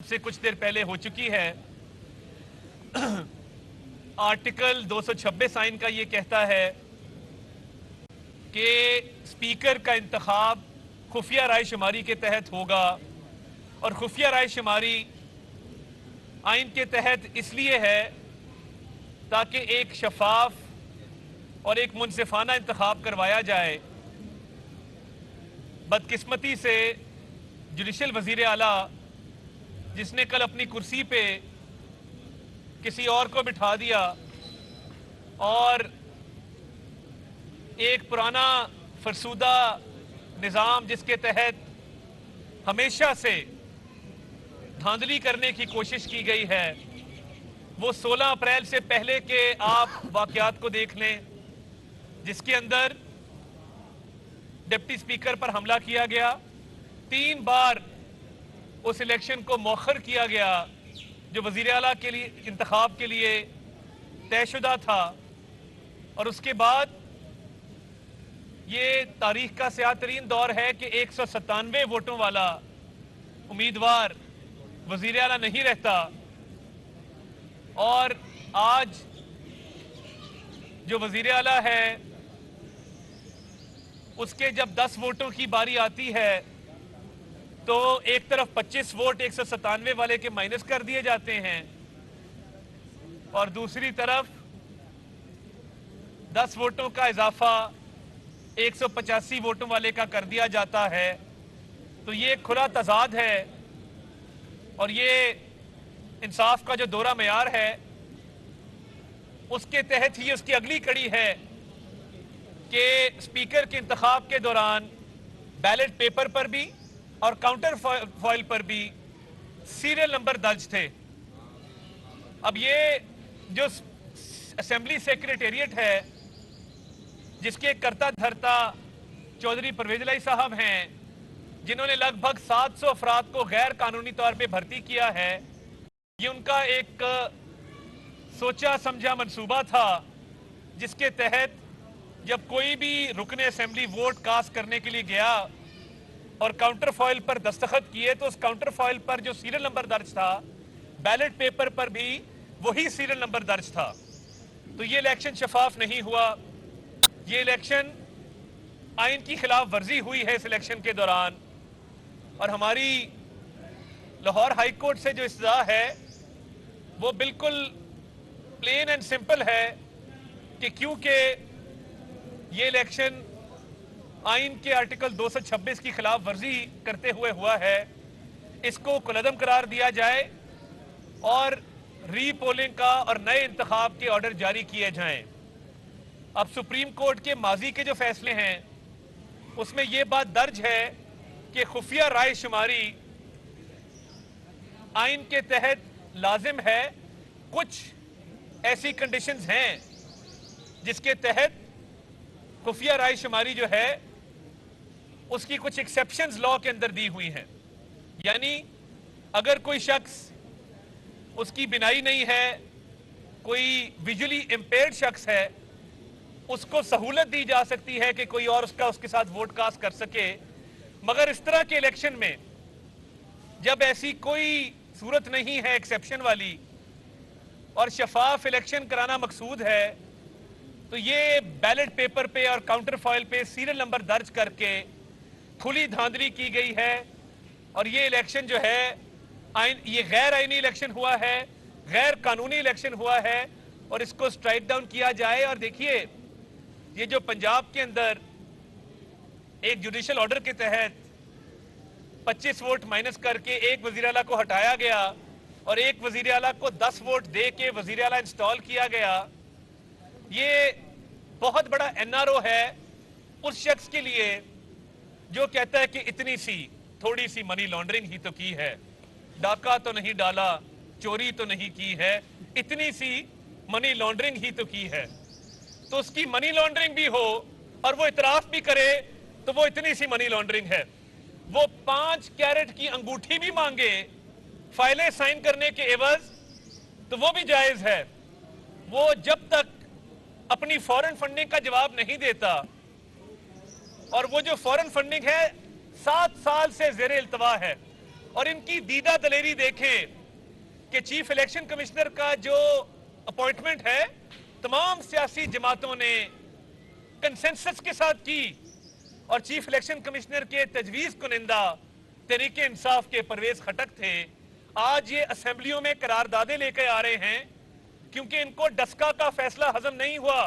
से कुछ देर पहले हो चुकी है। आर्टिकल 226 आइन का ये कहता है कि स्पीकर का इंतखाब खुफिया राय शुमारी के तहत होगा, और खुफिया राय शुमारी आइन के तहत इसलिए है ताकि एक शफाफ और एक मुनसिफाना इंतखाब करवाया जाए। बदकिस्मती से जुडिशल वजीर आला जिसने कल अपनी कुर्सी पे किसी और को बिठा दिया और एक पुराना फरसूदा निज़ाम जिसके तहत हमेशा से धांधली करने की कोशिश की गई है, वो 16 अप्रैल से पहले के आप वाकयात को देख लें, जिसके अंदर डिप्टी स्पीकर पर हमला किया गया, 3 बार उस इलेक्शन को मौखर किया गया जो वजीर आला के लिए इंतखाब के लिए तयशुदा था, और उसके बाद ये तारीख का स्याह तरीन दौर है कि 197 वोटों वाला उम्मीदवार वजीर आला नहीं रहता। और आज जो वजीर आला है उसके जब 10 वोटों की बारी आती है तो एक तरफ 25 वोट 197 वाले के माइनस कर दिए जाते हैं और दूसरी तरफ 10 वोटों का इजाफा 185 वोटों वाले का कर दिया जाता है। तो ये खुला तजाद है और ये इंसाफ का जो दौरा मयार है उसके तहत ही उसकी अगली कड़ी है कि स्पीकर के इंतखाब के दौरान बैलेट पेपर पर भी और काउंटर फॉइल पर भी सीरियल नंबर दर्ज थे। अब ये जो असेंबली सेक्रेटेरिएट है जिसके कर्ता धर्ता चौधरी परवेज इलाही साहब हैं, जिन्होंने लगभग 700 अफराद को गैर कानूनी तौर पे भर्ती किया है, ये उनका एक सोचा समझा मंसूबा था जिसके तहत जब कोई भी रुकने असेंबली वोट कास्ट करने के लिए गया और काउंटर फॉइल पर दस्तखत किए तो उस काउंटर फॉइल पर जो सीरियल नंबर दर्ज था, बैलेट पेपर पर भी वही सीरियल नंबर दर्ज था। तो ये इलेक्शन शफाफ नहीं हुआ, ये इलेक्शन आइन की खिलाफ वर्जी हुई है इस इलेक्शन के दौरान। और हमारी लाहौर हाई कोर्ट से जो इस्तदा है वो बिल्कुल प्लेन एंड सिंपल है कि क्योंकि ये इलेक्शन आइन के आर्टिकल 226 की खिलाफ वर्जी करते हुए हुआ है, इसको कुलअदम करार दिया जाए और रीपोलिंग का और नए इंतखाब के ऑर्डर जारी किए जाएं। अब सुप्रीम कोर्ट के माजी के जो फैसले हैं उसमें यह बात दर्ज है कि खुफिया राय शुमारी आइन के तहत लाजिम है। कुछ ऐसी कंडीशंस हैं जिसके तहत खुफिया राय शुमारी जो है उसकी कुछ एक्सेप्शंस लॉ के अंदर दी हुई हैं। यानी अगर कोई शख्स, उसकी बिनाई नहीं है, कोई विजुअली इंपेयर्ड शख्स है, उसको सहूलत दी जा सकती है कि कोई और उसके साथ वोट कास्ट कर सके। मगर इस तरह के इलेक्शन में जब ऐसी कोई सूरत नहीं है एक्सेप्शन वाली और शफाफ इलेक्शन कराना मकसूद है, तो ये बैलेट पेपर पे और काउंटर फॉइल पे सीरियल नंबर दर्ज करके खुली धांधली की गई है। और ये इलेक्शन जो है ये गैर आईनी इलेक्शन हुआ है, गैर कानूनी इलेक्शन हुआ है और इसको स्ट्राइक डाउन किया जाए। और देखिए, ये जो पंजाब के अंदर एक जुडिशल ऑर्डर के तहत 25 वोट माइनस करके एक वजीर आला को हटाया गया और एक वजीर आला को 10 वोट दे के वजीर आला इंस्टॉल किया गया, ये बहुत बड़ा एनआरओ है उस शख्स के लिए जो कहता है कि इतनी सी थोड़ी सी मनी लॉन्ड्रिंग ही तो की है, डाका तो नहीं डाला, चोरी तो नहीं की है, इतनी सी मनी लॉन्ड्रिंग ही तो की है। तो उसकी मनी लॉन्ड्रिंग भी हो और वो इतराफ भी करे तो वो इतनी सी मनी लॉन्ड्रिंग है। वो 5 कैरेट की अंगूठी भी मांगे फाइलें साइन करने के एवज तो वो भी जायज है। वो जब तक अपनी फॉरेन फंडिंग का जवाब नहीं देता, और वो जो फॉरेन फंडिंग है 7 साल से जेर इल्तवा है, और इनकी दीदा दलेरी देखें कि चीफ इलेक्शन कमिश्नर का जो अपॉइंटमेंट है तमाम सियासी जमातों ने कंसेंसस के साथ की और चीफ इलेक्शन कमिश्नर के तजवीज कुनिंदा तहरीक इंसाफ के परवेज खटक थे। आज ये असेंबलियों में करारदादे लेकर आ रहे हैं क्योंकि इनको डस्का का फैसला हजम नहीं हुआ।